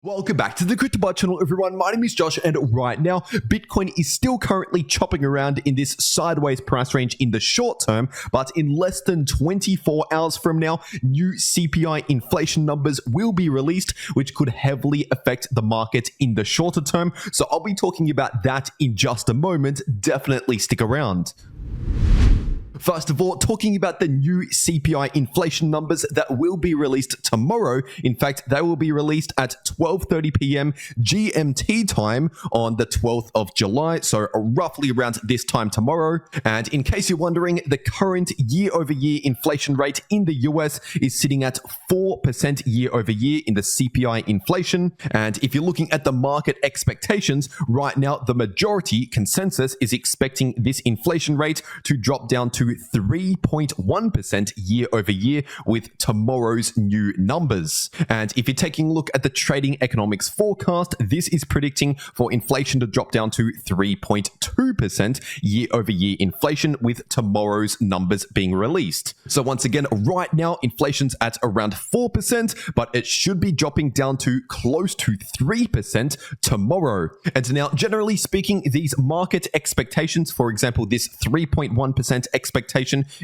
Welcome back to the CryptoWorld channel, everyone. My name is Josh, and right now, Bitcoin is still currently chopping around in this sideways price range in the short term, but in less than 24 hours from now, new CPI inflation numbers will be released, which could heavily affect the market in the shorter term. So I'll be talking about that in just a moment. Definitely stick around. First of all, talking about the new CPI inflation numbers that will be released tomorrow. In fact, they will be released at 12:30 p.m. GMT time on the 12th of July, so roughly around this time tomorrow. And in case you're wondering, the current year-over-year inflation rate in the US is sitting at 4% year-over-year in the CPI inflation. And if you're looking at the market expectations, right now, the majority consensus is expecting this inflation rate to drop down to 3.1% year over year with tomorrow's new numbers. And if you're taking a look at the trading economics forecast, this is predicting for inflation to drop down to 3.2% year over year inflation with tomorrow's numbers being released. So once again, right now, inflation's at around 4%, but it should be dropping down to close to 3% tomorrow. And now, generally speaking, these market expectations, for example, this 3.1% expectation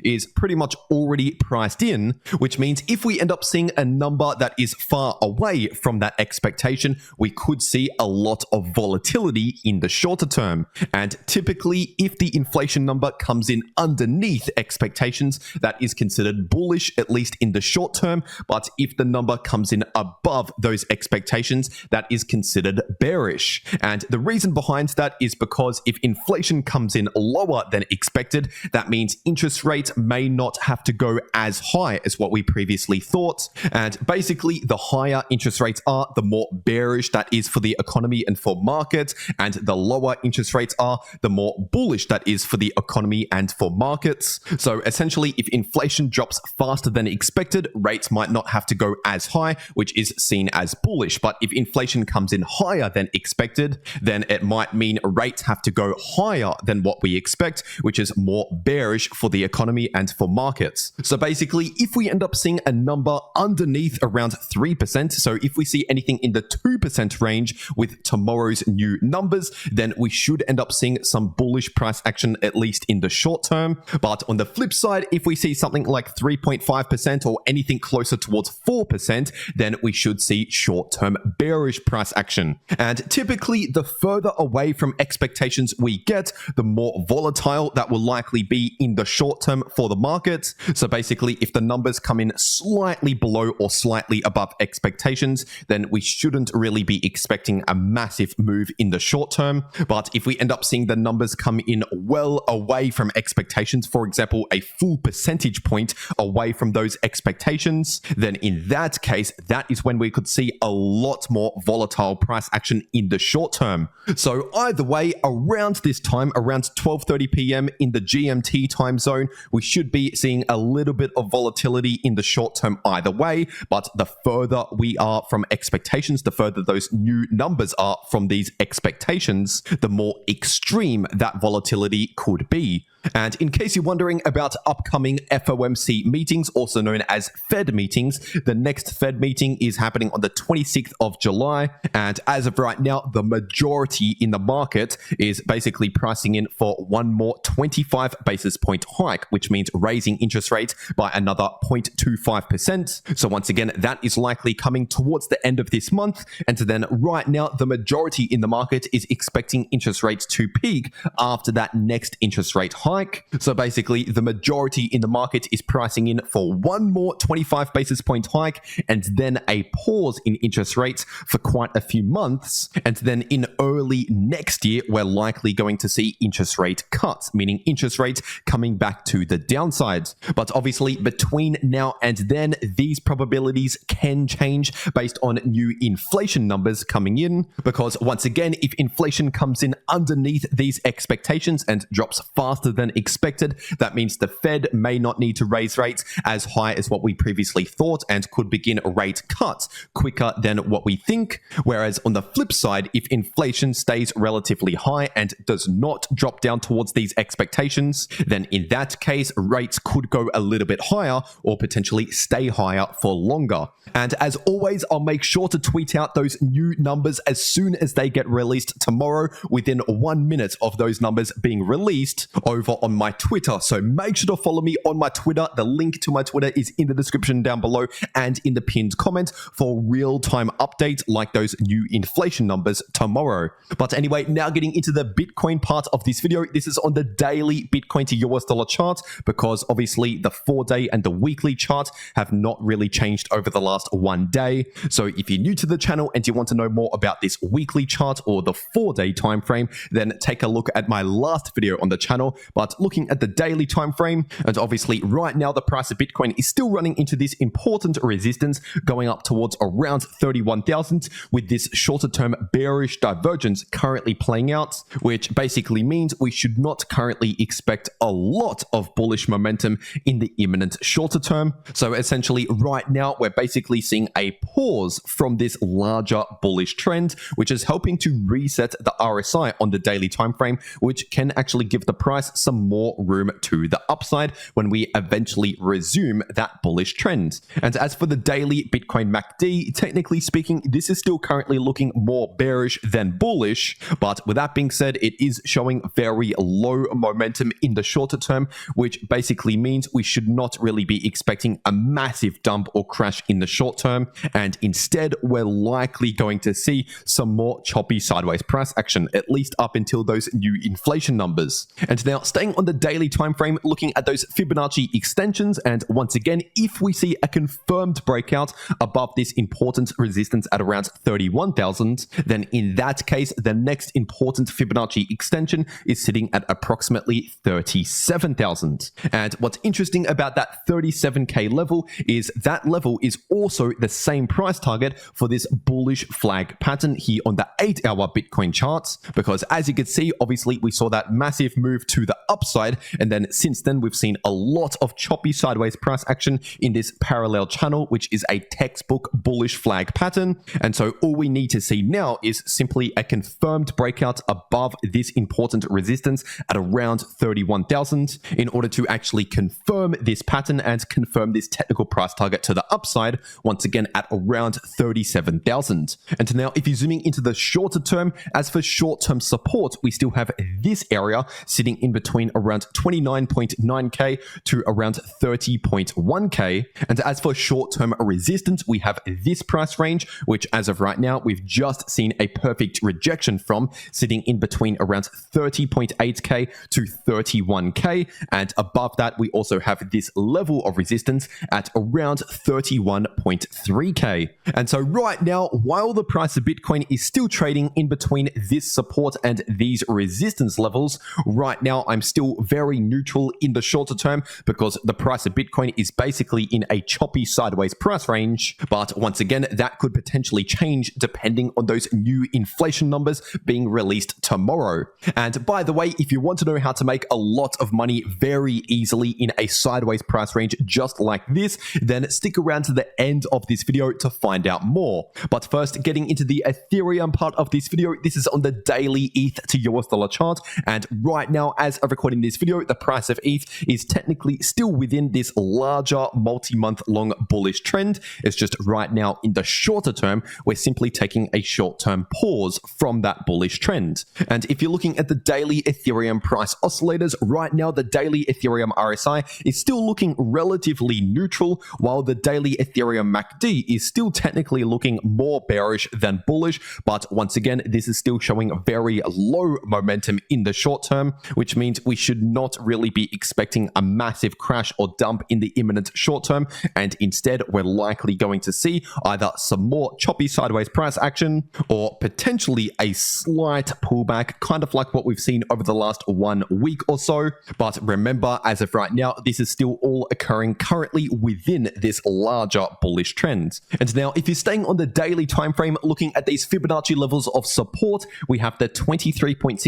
is pretty much already priced in, which means if we end up seeing a number that is far away from that expectation, we could see a lot of volatility in the shorter term. And typically, if the inflation number comes in underneath expectations, that is considered bullish, at least in the short term. But if the number comes in above those expectations, that is considered bearish. And the reason behind that is because if inflation comes in lower than expected, that means interest rates may not have to go as high as what we previously thought. And basically, the higher interest rates are, the more bearish that is for the economy and for markets. And the lower interest rates are, the more bullish that is for the economy and for markets. So essentially, if inflation drops faster than expected, rates might not have to go as high, which is seen as bullish. But if inflation comes in higher than expected, then it might mean rates have to go higher than what we expect, which is more bearish for the economy and for markets. So basically, if we end up seeing a number underneath around 3%, so if we see anything in the 2% range with tomorrow's new numbers, then we should end up seeing some bullish price action, at least in the short term. But on the flip side, if we see something like 3.5% or anything closer towards 4%, then we should see short-term bearish price action. And typically, the further away from expectations we get, the more volatile that will likely be in the short term for the market. So basically, if the numbers come in slightly below or slightly above expectations, then we shouldn't really be expecting a massive move in the short term. But if we end up seeing the numbers come in well away from expectations, for example, a full percentage point away from those expectations, then in that case, that is when we could see a lot more volatile price action in the short term. So either way, around this time, around 12:30 p.m. in the GMT time zone, we should be seeing a little bit of volatility in the short term either way. But the further we are from expectations, the further those new numbers are from these expectations, the more extreme that volatility could be. And in case you're wondering about upcoming FOMC meetings, also known as Fed meetings, the next Fed meeting is happening on the 26th of July. And as of right now, the majority in the market is basically pricing in for one more 25 basis point hike, which means raising interest rates by another 0.25%. So once again, that is likely coming towards the end of this month. And then right now, the majority in the market is expecting interest rates to peak after that next interest rate hike. So basically, the majority in the market is pricing in for one more 25 basis point hike and then a pause in interest rates for quite a few months. And then in early next year, we're likely going to see interest rate cuts, meaning interest rates coming back to the downside. But obviously, between now and then, these probabilities can change based on new inflation numbers coming in. Because once again, if inflation comes in underneath these expectations and drops faster than than expected. That means the Fed may not need to raise rates as high as what we previously thought and could begin rate cuts quicker than what we think. Whereas on the flip side, if inflation stays relatively high and does not drop down towards these expectations, then in that case, rates could go a little bit higher or potentially stay higher for longer. And as always, I'll make sure to tweet out those new numbers as soon as they get released tomorrow, within 1 minute of those numbers being released over on my Twitter. So make sure to follow me on my Twitter. The link to my Twitter is in the description down below and in the pinned comment for real-time updates like those new inflation numbers tomorrow. But anyway, now getting into the Bitcoin part of this video. This is on the daily Bitcoin to US dollar chart, because obviously the 4-day and the weekly chart have not really changed over the last 1 day. So if you're new to the channel and you want to know more about this weekly chart or the 4-day time frame, then take a look at my last video on the channel. But looking at the daily time frame, and obviously right now the price of Bitcoin is still running into this important resistance going up towards around 31,000, with this shorter term bearish divergence currently playing out, which basically means we should not currently expect a lot of bullish momentum in the imminent shorter term. So essentially right now we're basically seeing a pause from this larger bullish trend, which is helping to reset the RSI on the daily time frame, which can actually give the price some more room to the upside when we eventually resume that bullish trend. And as for the daily Bitcoin MACD, technically speaking, this is still currently looking more bearish than bullish, but with that being said, it is showing very low momentum in the shorter term, which basically means we should not really be expecting a massive dump or crash in the short term, and instead we're likely going to see some more choppy sideways price action, at least up until those new inflation numbers. And now staying on the daily time frame, looking at those Fibonacci extensions, and once again, if we see a confirmed breakout above this important resistance at around 31,000, then in that case, the next important Fibonacci extension is sitting at approximately 37,000. And what's interesting about that 37k level is that level is also the same price target for this bullish flag pattern here on the 8-hour Bitcoin charts, because as you can see, obviously we saw that massive move to the upside, and then since then we've seen a lot of choppy sideways price action in this parallel channel, which is a textbook bullish flag pattern. And so all we need to see now is simply a confirmed breakout above this important resistance at around 31,000 in order to actually confirm this pattern and confirm this technical price target to the upside, once again at around 37,000. And now if you're zooming into the shorter term, as for short-term support, we still have this area sitting in between around 29.9k to around 30.1k. And as for short-term resistance, we have this price range, which as of right now, we've just seen a perfect rejection from, sitting in between around 30.8k to 31k. And above that, we also have this level of resistance at around 31.3k. And so right now, while the price of Bitcoin is still trading in between this support and these resistance levels, right now I'm still very neutral in the shorter term, because the price of Bitcoin is basically in a choppy sideways price range. But once again, that could potentially change depending on those new inflation numbers being released tomorrow. And by the way, if you want to know how to make a lot of money very easily in a sideways price range just like this, then stick around to the end of this video to find out more. But first, getting into the Ethereum part of this video, this is on the daily ETH to US dollar chart. And right now, as of recording this video, the price of ETH is technically still within this larger multi-month long bullish trend. It's just right now in the shorter term, we're simply taking a short-term pause from that bullish trend. And if you're looking at the daily Ethereum price oscillators, right now the daily Ethereum RSI is still looking relatively neutral, while the daily Ethereum MACD is still technically looking more bearish than bullish. But once again, this is still showing very low momentum in the short term, which means we should not really be expecting a massive crash or dump in the imminent short term. And instead, we're likely going to see either some more choppy sideways price action or potentially a slight pullback, kind of like what we've seen over the last 1 week or so. But remember, as of right now, this is still all occurring currently within this larger bullish trend. And now, if you're staying on the daily time frame, looking at these Fibonacci levels of support, we have the 23.6%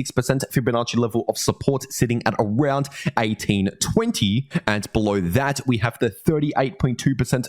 Fibonacci level of support sitting sitting at around 1820. And below that, we have the 38.2%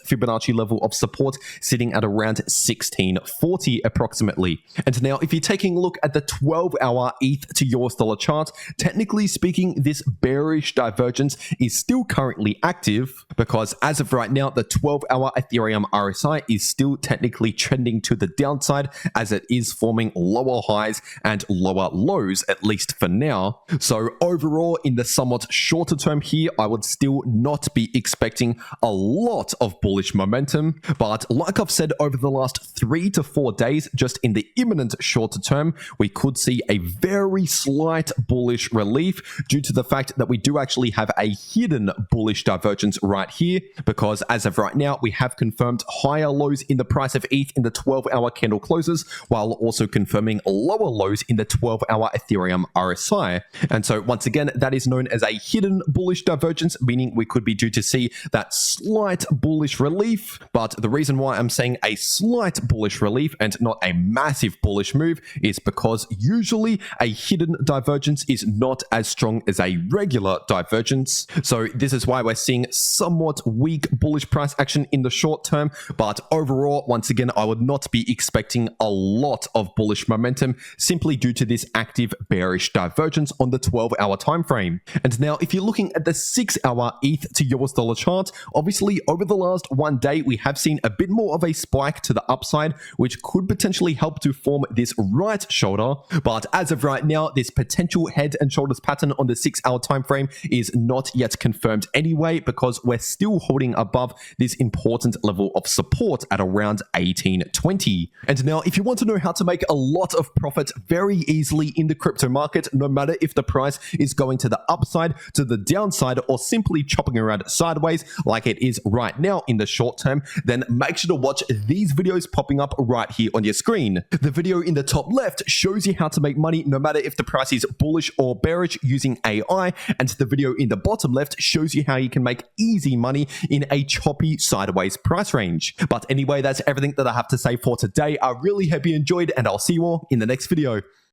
Fibonacci level of support sitting at around 1640 approximately. And now, if you're taking a look at the 12-hour ETH to US dollar chart, technically speaking, this bearish divergence is still currently active because as of right now, the 12-hour Ethereum RSI is still technically trending to the downside as it is forming lower highs and lower lows, at least for now. So overall, in the somewhat shorter term here, I would still not be expecting a lot of bullish momentum. But like I've said, over the last 3 to 4 days, just in the imminent shorter term, we could see a very slight bullish relief due to the fact that we do actually have a hidden bullish divergence right here, because as of right now, we have confirmed higher lows in the price of ETH in the 12-hour candle closes, while also confirming lower lows in the 12-hour Ethereum RSI. And so once again, that is known as a hidden bullish divergence, meaning we could be due to see that slight bullish relief. But the reason why I'm saying a slight bullish relief and not a massive bullish move is because usually a hidden divergence is not as strong as a regular divergence. So this is why we're seeing somewhat weak bullish price action in the short term. But overall, once again, I would not be expecting a lot of bullish momentum simply due to this active bearish divergence on the 12-hour time frame. And now, if you're looking at the 6-hour ETH to US dollar chart, obviously over the last 1 day, we have seen a bit more of a spike to the upside, which could potentially help to form this right shoulder. But as of right now, this potential head and shoulders pattern on the 6-hour time frame is not yet confirmed anyway, because we're still holding above this important level of support at around 1820. And now, if you want to know how to make a lot of profit very easily in the crypto market, no matter if the price is going to the upside, to the downside, or simply chopping around sideways like it is right now in the short term, then make sure to watch these videos popping up right here on your screen. The video in the top left shows you how to make money no matter if the price is bullish or bearish using AI, and the video in the bottom left shows you how you can make easy money in a choppy sideways price range. But anyway, that's everything that I have to say for today. I really hope you enjoyed, and I'll see you all in the next video.